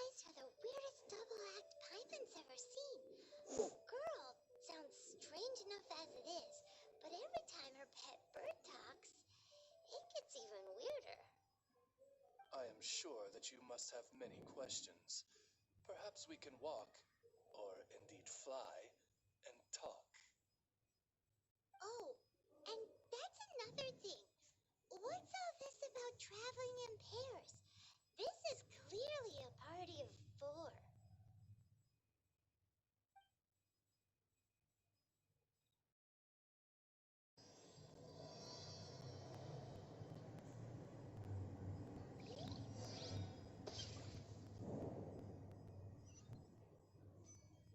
guys are the weirdest double act Paimon's ever seen. The girl sounds strange enough as it is, but every time her pet bird talks, it gets even weirder. I am sure that you must have many questions. Perhaps we can walk, or indeed fly, and talk. Oh, and that's another thing. What's all this about traveling in pairs? This is clearly a party of 4.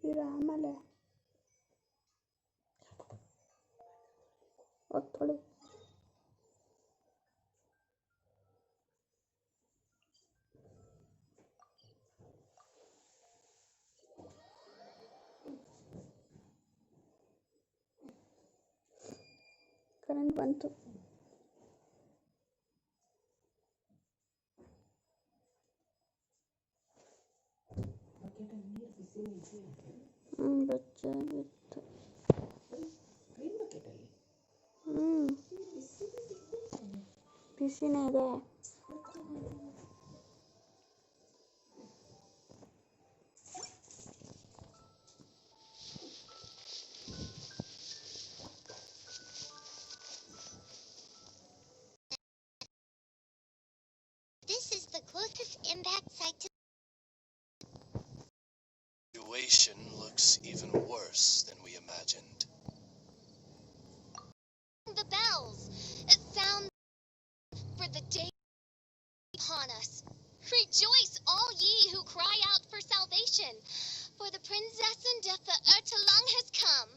Iramale. Ottoli. Current ಬಂತು. ಬೆಚ್ಚಗಿತ್ತು. ಬಿಸಿನೇ ಇದೆ. This is the closest impact site to The situation looks even worse than we imagined. the bells. Sound for the day upon us. Rejoice, all ye who cry out for salvation, for the Prinzessin de Ertelang has come.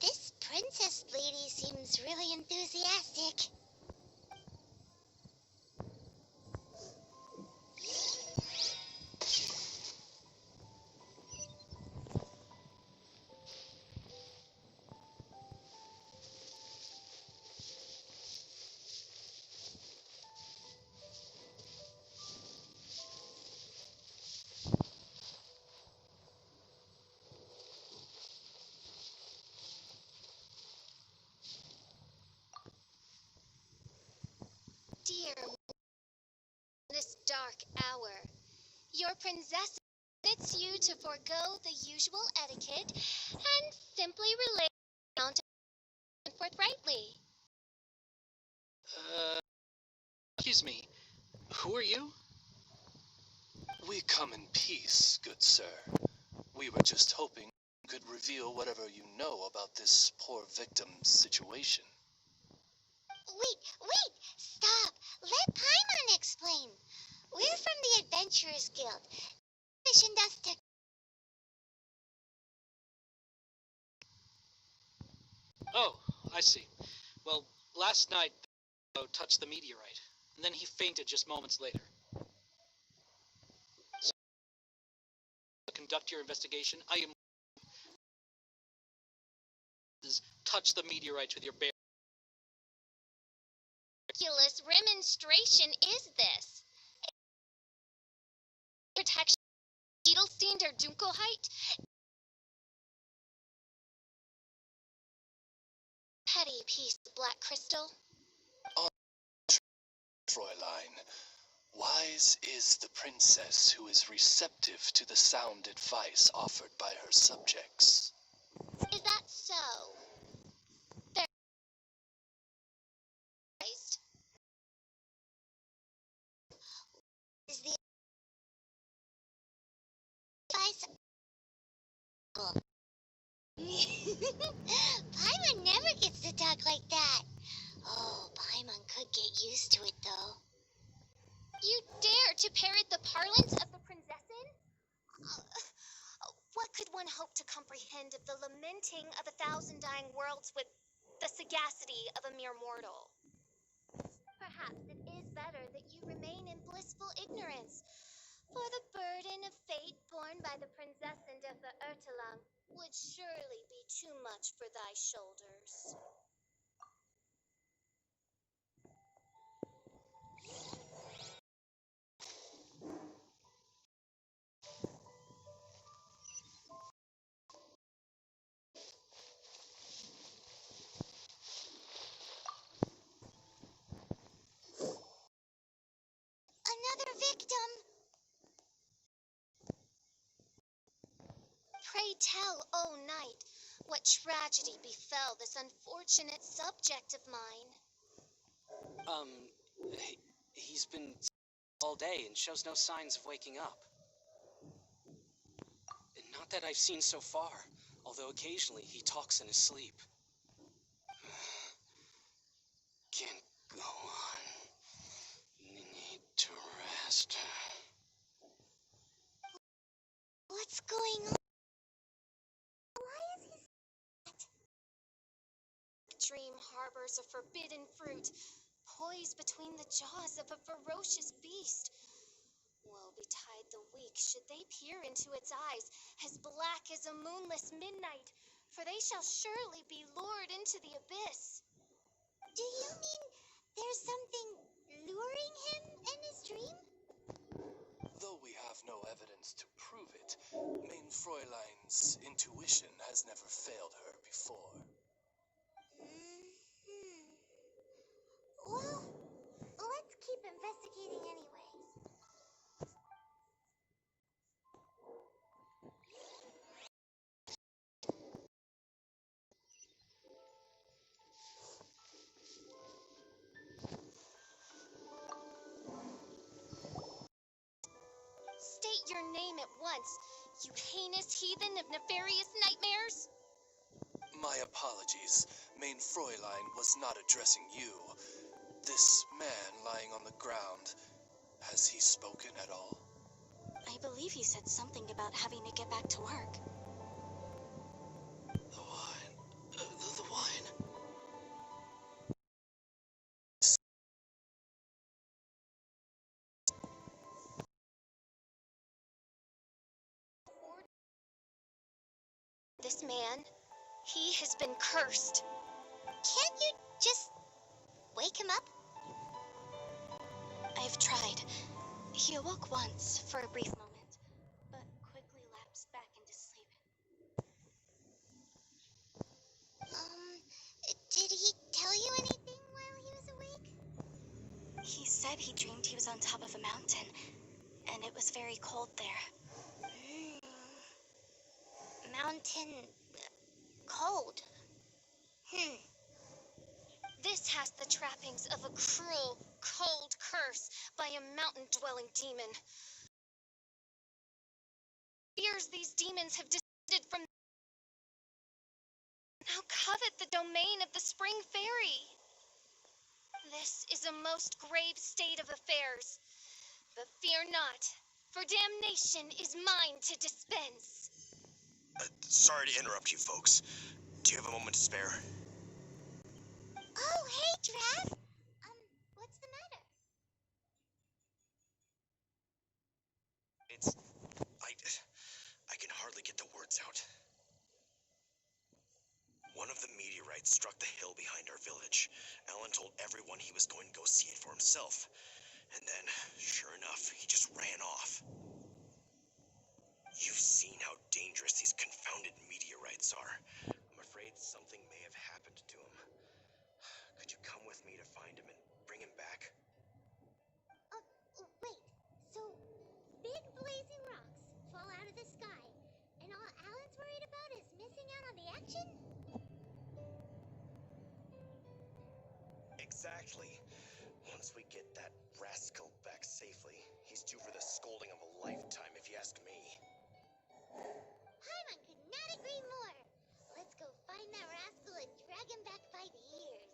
This princess lady seems really enthusiastic. Dear, this dark hour, your princess bids you to forego the usual etiquette and simply relay the account forthrightly. Excuse me, who are you? We come in peace, good sir. We were just hoping you could reveal whatever you know about this poor victim's situation. Wait! Stop! Let Paimon explain. We're from the Adventurers Guild. Commissioned us to... Oh, I see. Well, last night, touched the meteorite, and then he fainted just moments later. So, conduct your investigation. I am... touch the meteorite with your bare... Ridiculous remonstration is this? Protection Edelstein der Dunkelheit? Petty piece of black crystal. Fräulein, wise is the princess who is receptive to the sound advice offered by her subjects. Is that so? They're is the advice... Paimon never gets to talk like that. Oh, Paimon could get used to it, though. You dare to parrot the parlance of the Prinzessin? What could one hope to comprehend of the lamenting of 1,000 dying worlds with the sagacity of a mere mortal? Perhaps it is better that you remain in blissful ignorance, for the burden of fate borne by the Prinzessin de Ertelang would surely be too much for thy shoulders. What tragedy befell this unfortunate subject of mine? He's been all day and shows no signs of waking up. Not that I've seen so far, although occasionally he talks in his sleep. Can't go on. Need to rest. What's going on? Why is he sad? Dream harbors a forbidden fruit, poised between the jaws of a ferocious beast. Woe betide the weak should they peer into its eyes, as black as a moonless midnight, for they shall surely be lured into the abyss. Do you mean there's something luring him in his dream? Though we have no evidence to prove it, Main Fräulein's intuition has never failed her before. Well, let's keep investigating anyways. State your name at once, you heinous heathen of nefarious nightmares! My apologies. Main Fräulein was not addressing you. This man lying on the ground, has he spoken at all? I believe he said something about having to get back to work. The wine. The wine. This man, he has been cursed. Can't you just wake him up? I've tried. He awoke once for a brief moment, but quickly lapsed back into sleep. Did he tell you anything while he was awake? He said he dreamed he was on top of a mountain, and it was very cold there. Mountain cold. This has the trappings of a cruel, cold curse by a mountain-dwelling demon. Fears these demons have descended from now covet the domain of the Spring Fairy. This is a most grave state of affairs. But fear not, for damnation is mine to dispense. Sorry to interrupt you folks. Do you have a moment to spare? Oh, hey, Trav! What's the matter? I can hardly get the words out. One of the meteorites struck the hill behind our village. Alan told everyone he was going to go see it for himself. And then, sure enough, he just ran off. You've seen how dangerous these confounded meteorites are. I'm afraid something may have happened to him. Could you come with me to find him and bring him back? Wait. So, big blazing rocks fall out of the sky, and all Alan's worried about is missing out on the action? Exactly. Once we get that rascal back safely, he's due for the scolding of a lifetime, if you ask me. Paimon could not agree more. Let's go find that rascal and drag him back by the ears.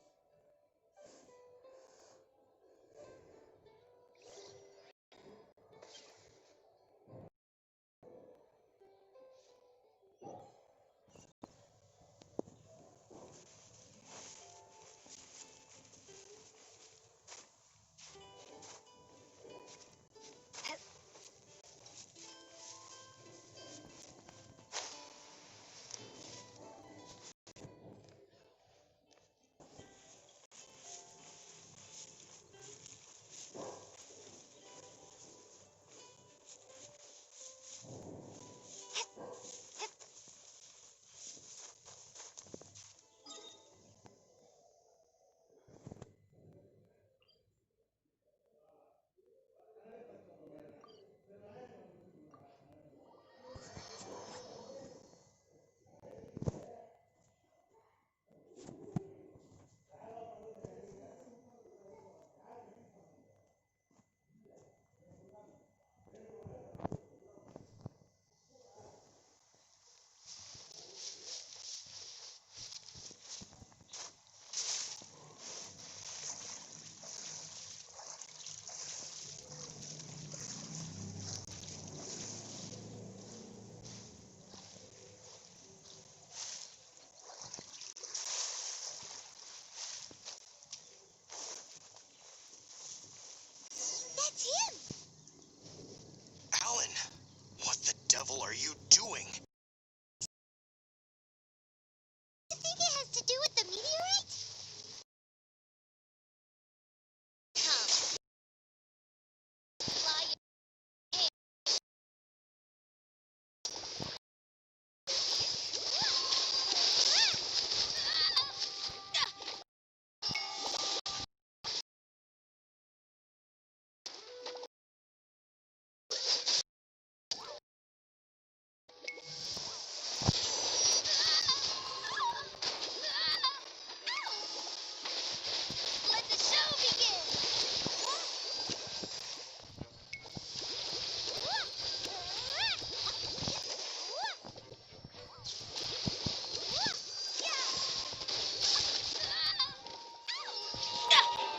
devil are you doing? You think it has to do with the meteorite? Come. Fly your head. Let the show begin!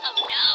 Oh no!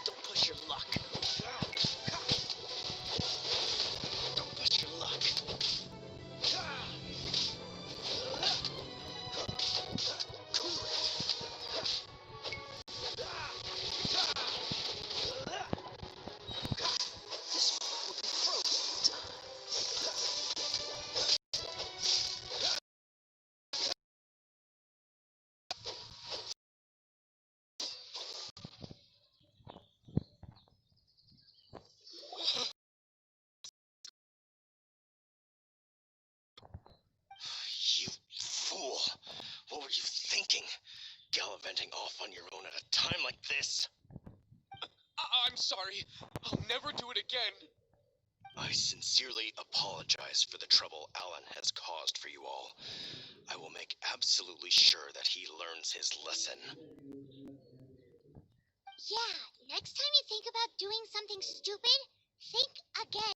Don't push your luck. Don't push your luck. Cool it. This will be frozen time. You fool! What were you thinking? Gallivanting off on your own at a time like this? I'm sorry. I'll never do it again. I sincerely apologize for the trouble Alan has caused for you all. I will make absolutely sure that he learns his lesson. Yeah, next time you think about doing something stupid, think again.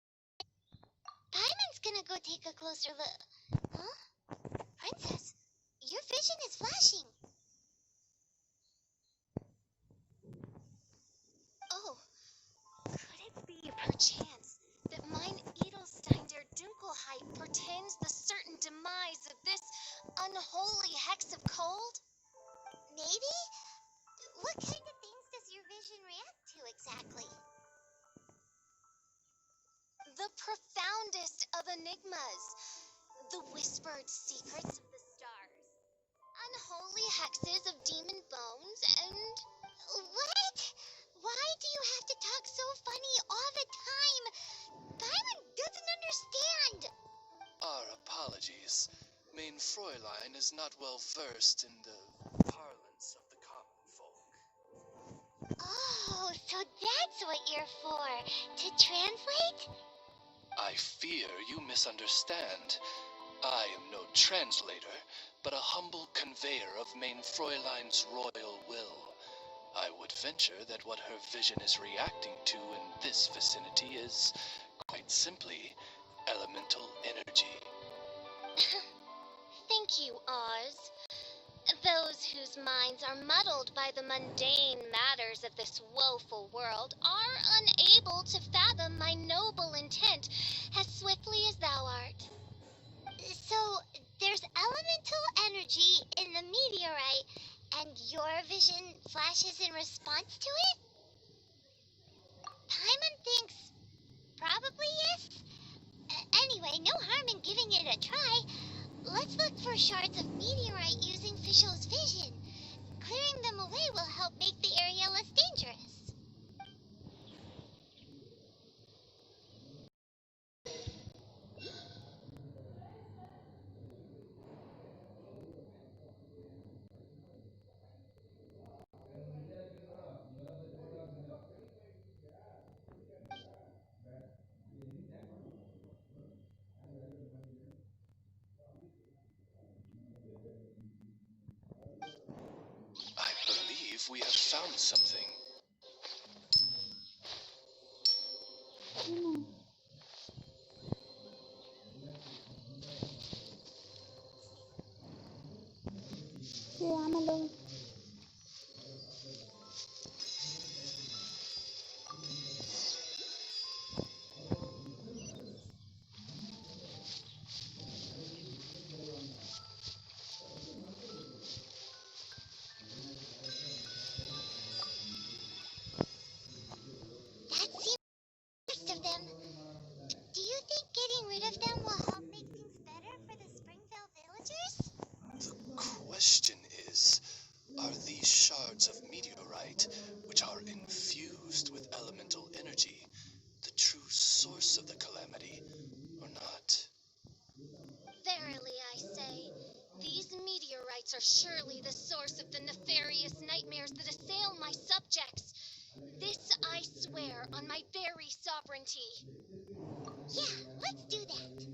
Paimon's gonna go take a closer look. Huh? Princess, your vision is flashing. Oh, could it be perchance that mine Edelstein der Dunkelheit portends the certain demise of this unholy hex of cold? Maybe? What kind of things does your vision react to exactly? The profoundest of enigmas, the whispered secrets of the stars, unholy hexes of demon bones, and... What? Why do you have to talk so funny all the time? Paimon doesn't understand. Our apologies. Main Fräulein is not well versed in the parlance of the common folk. Oh, so that's what you're for. To translate? I fear you misunderstand. I am no translator, but a humble conveyor of main Fräulein's royal will. I would venture that what her vision is reacting to in this vicinity is, quite simply, elemental energy. Thank you, Oz. Those whose minds are muddled by the mundane matters of this woeful world are unable to fathom my noble intent as swiftly as thou art. So, there's elemental energy in the meteorite, and your vision flashes in response to it? Paimon thinks probably yes. Anyway, no harm in giving it a try. Let's look for shards of meteorite using Fischl's vision. Clearing them away will help make the area less dangerous. I believe we have found something. ايه عملوا؟ That seems most of them. Do you think getting rid of them will help make things better for the Springville villagers? The question is, are these shards of meteorite, which are infused with elemental energy, the true source of the calamity, or not? Verily, I say, these meteorites are surely the source of the nefarious nightmares that assail my subjects. This I swear on my very sovereignty. Yeah, let's do that.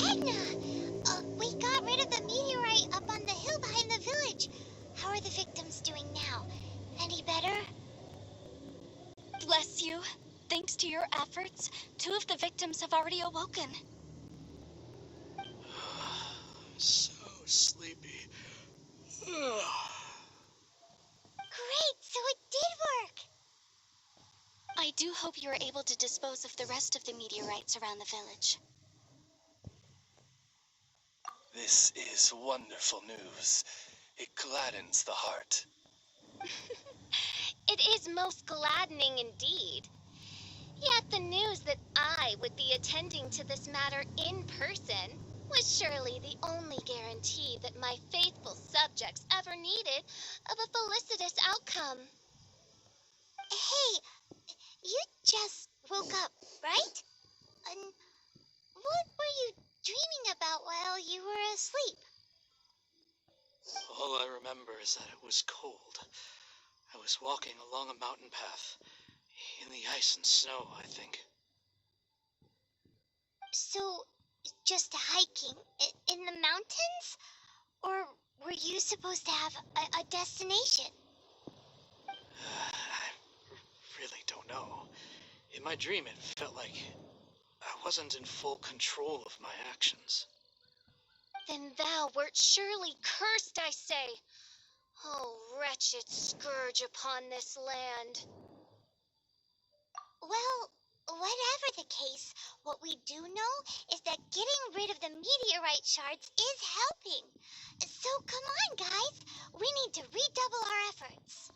Edna! We got rid of the meteorite up on the hill behind the village. How are the victims doing now? Any better? Bless you. Thanks to your efforts, 2 of the victims have already awoken. So sleepy. Great, so it did work! I do hope you are able to dispose of the rest of the meteorites around the village. This is wonderful news. It gladdens the heart. It is most gladdening indeed. Yet the news that I would be attending to this matter in person was surely the only guarantee that my faithful subjects ever needed of a felicitous outcome. Hey, you just woke up, right? And what were you dreaming about while you were asleep? All I remember is that it was cold. I was walking along a mountain path. In the ice and snow, I think. So, just hiking in the mountains? Or were you supposed to have a destination? I really don't know. know. In my dream, it felt like I wasn't in full control of my actions. Then thou wert surely cursed, I say. Oh, wretched scourge upon this land. Well, whatever the case, what we do know is that getting rid of the meteorite shards is helping. So come on, guys. We need to redouble our efforts.